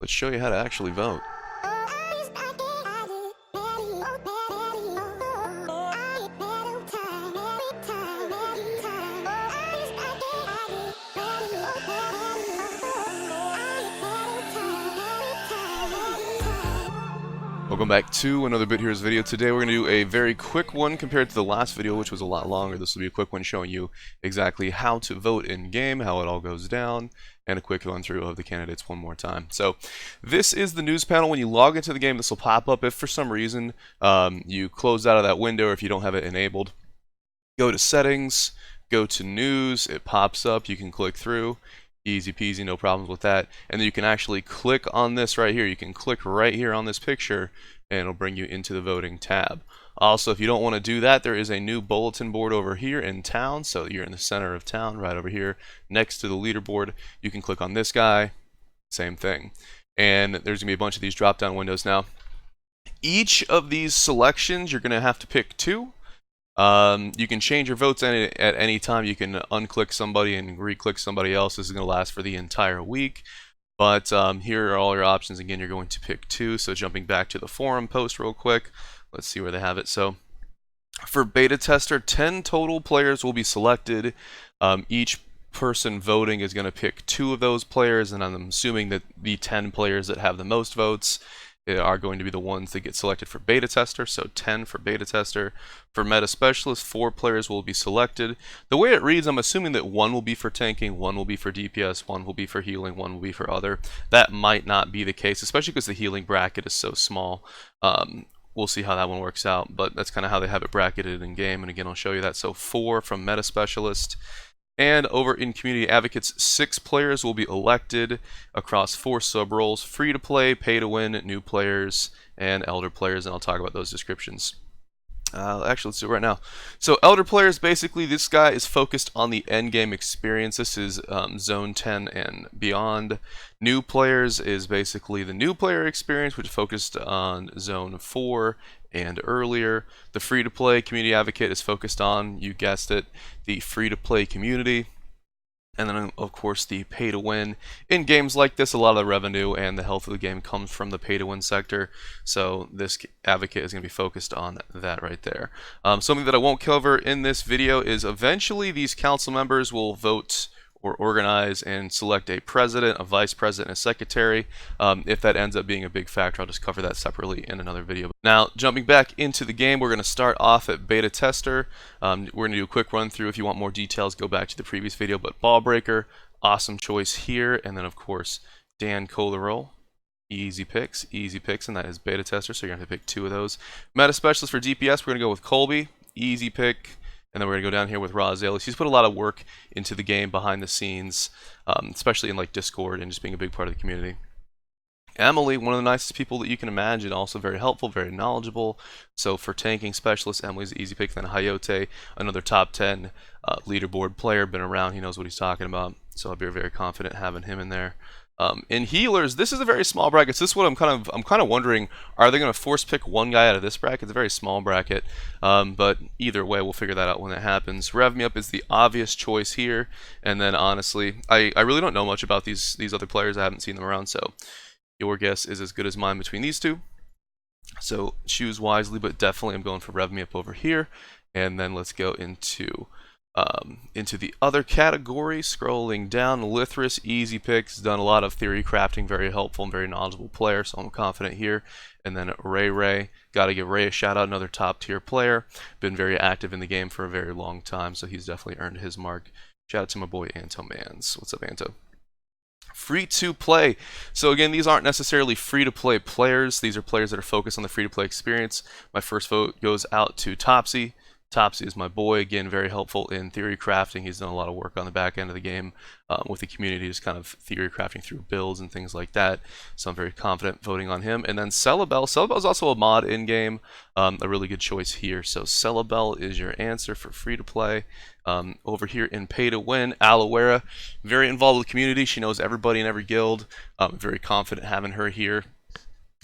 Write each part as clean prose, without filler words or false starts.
Let's show you how to actually vote. Welcome back to another Bit Heroes video. Today we're going to do a very quick one compared to the last video, which was a lot longer. This will be a quick one showing you exactly how to vote in game, how it all goes down, and a quick run through of the candidates one more time. So this is the news panel. When you log into the game, this will pop up. If for some reason you close out of that window or if you don't have it enabled, go to settings, go to news, it pops up, you can click through. Easy peasy, no problems with that. And then you can actually click on this right here. You can click right here on this picture and it'll bring you into the voting tab. Also, if you don't want to do that, there is a new bulletin board over here in town. So you're in the center of town, right over here next to the leaderboard. You can click on this guy, same thing. And there's going to be a bunch of these drop down windows now. Each of these selections, you're going to have to pick two. You can change your votes at any time. You can unclick somebody and re-click somebody else. This is going to last for the entire week. But here are all your options. Again, you're going to pick two. So jumping back to the forum post real quick, let's see where they have it. So for beta tester, 10 total players will be selected. Each person voting is going to pick two of those players, and I'm assuming that the 10 players that have the most votes are going to be the ones that get selected for beta tester. So 10 for beta tester. For meta specialist, 4 players will be selected. The way it reads, I'm assuming that 1 will be for tanking, 1 will be for DPS, 1 will be for healing, 1 will be for other. That might not be the case, especially because the healing bracket is so small. We'll see how that one works out, but that's kind of how they have it bracketed in game. And again, I'll show you that. So 4 from meta specialist. And over in Community Advocates, 6 players will be elected across 4 sub-roles: free to play, pay to win, new players, and elder players, and I'll talk about those descriptions. Actually, let's do it right now. So elder players, basically this guy is focused on the end game experience. This is zone 10 and beyond. New players is basically the new player experience, which is focused on zone 4 and earlier. The free-to-play community advocate is focused on, you guessed it, the free-to-play community. And then, of course, the pay-to-win. In games like this, a lot of the revenue and the health of the game comes from the pay-to-win sector. So this advocate is going to be focused on that right there. Something that I won't cover in this video is eventually these council members will vote or organize and select a president, a vice president, and a secretary. If that ends up being a big factor, I'll just cover that separately in another video. Now, jumping back into the game, we're going to start off at beta tester. We're going to do a quick run through. If you want more details, go back to the previous video. But ball breaker, awesome choice here. And then, of course, Dan Colerole. Easy picks, and that is beta tester, so you're going to have to pick 2 of those. Meta specialist for DPS, we're going to go with Colby. Easy pick. And then we're going to go down here with Rosalis. He's put a lot of work into the game behind the scenes, especially in like Discord and just being a big part of the community. Emily, one of the nicest people that you can imagine, also very helpful, very knowledgeable. So for tanking specialist, Emily's an easy pick. Then Hayote, another top 10 leaderboard player, been around, he knows what he's talking about. So I'll be very confident having him in there. In healers, this is a very small bracket. So this is what I'm kind of wondering, are they going to force pick one guy out of this bracket? It's a very small bracket, but either way, we'll figure that out when that happens. Rev Me Up is the obvious choice here, and then honestly, I really don't know much about these other players. I haven't seen them around, so your guess is as good as mine between these two. So choose wisely, but definitely I'm going for Rev Me Up over here, and then let's go into the other category. Scrolling down, Lithris, easy picks, done a lot of theory crafting, very helpful and very knowledgeable player, so I'm confident here. And then Ray, gotta give Ray a shout out, another top tier player, been very active in the game for a very long time, so he's definitely earned his mark. Shout out to my boy Anto Mans. What's up, Anto? Free to play. So again, these aren't necessarily free to play players, these are players that are focused on the free to play experience. My first vote goes out to Topsy. Topsy is my boy, again, very helpful in theory crafting. He's done a lot of work on the back end of the game with the community, just kind of theory crafting through builds and things like that. So I'm very confident voting on him. And then Celebel. Celebel is also a mod in-game, a really good choice here. So Celebel is your answer for free to play. Over here in pay to win, Aloera, very involved with the community. She knows everybody in every guild. Very confident having her here.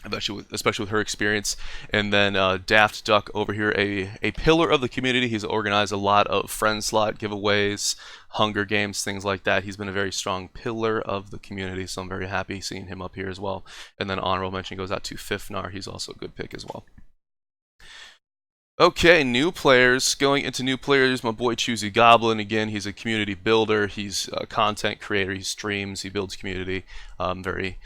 especially with her experience. And then Daft Duck over here, a pillar of the community. He's organized a lot of friend slot giveaways, Hunger Games, things like that. He's been a very strong pillar of the community, so I'm very happy seeing him up here as well. And then honorable mention goes out to Fifnar. He's also a good pick as well. Okay, new players. Going into new players, my boy Choosy Goblin. Again, he's a community builder. He's a content creator. He streams. He builds community. Very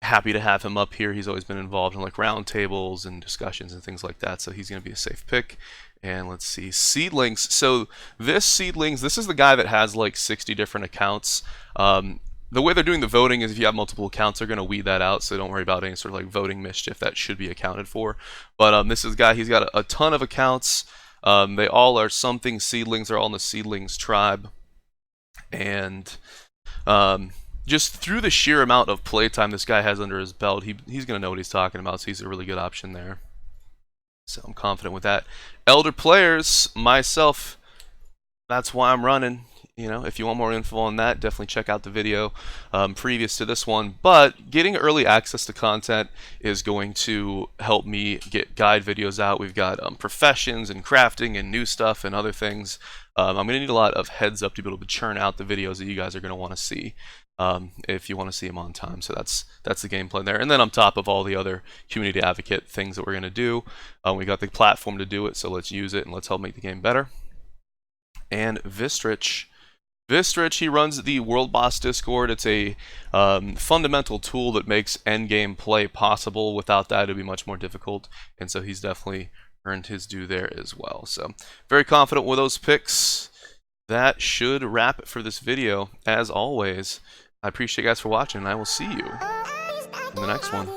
happy to have him up here. He's always been involved in like roundtables and discussions and things like that, so he's going to be a safe pick. And let's see, Seedlings. So this Seedlings, this is the guy that has like 60 different accounts. The way they're doing the voting is if you have multiple accounts, they're going to weed that out, so don't worry about any sort of like voting mischief. That should be accounted for. But this is a guy, he's got a ton of accounts. They all are something Seedlings. They're all in the Seedlings tribe. And just through the sheer amount of playtime this guy has under his belt, he's going to know what he's talking about, so he's a really good option there. So I'm confident with that. Elder players, myself, that's why I'm running. You know, if you want more info on that, definitely check out the video previous to this one. But getting early access to content is going to help me get guide videos out. We've got professions and crafting and new stuff and other things. I'm going to need a lot of heads up to be able to churn out the videos that you guys are going to want to see if you want to see them on time. So that's the game plan there. And then on top of all the other community advocate things that we're going to do, we got the platform to do it. So let's use it and let's help make the game better. And Vistrich, he runs the World Boss Discord. It's a fundamental tool that makes endgame play possible. Without that, it'd be much more difficult. And so he's definitely earned his due there as well. So very confident with those picks. That should wrap it for this video. As always, I appreciate you guys for watching, and I will see you in the next one.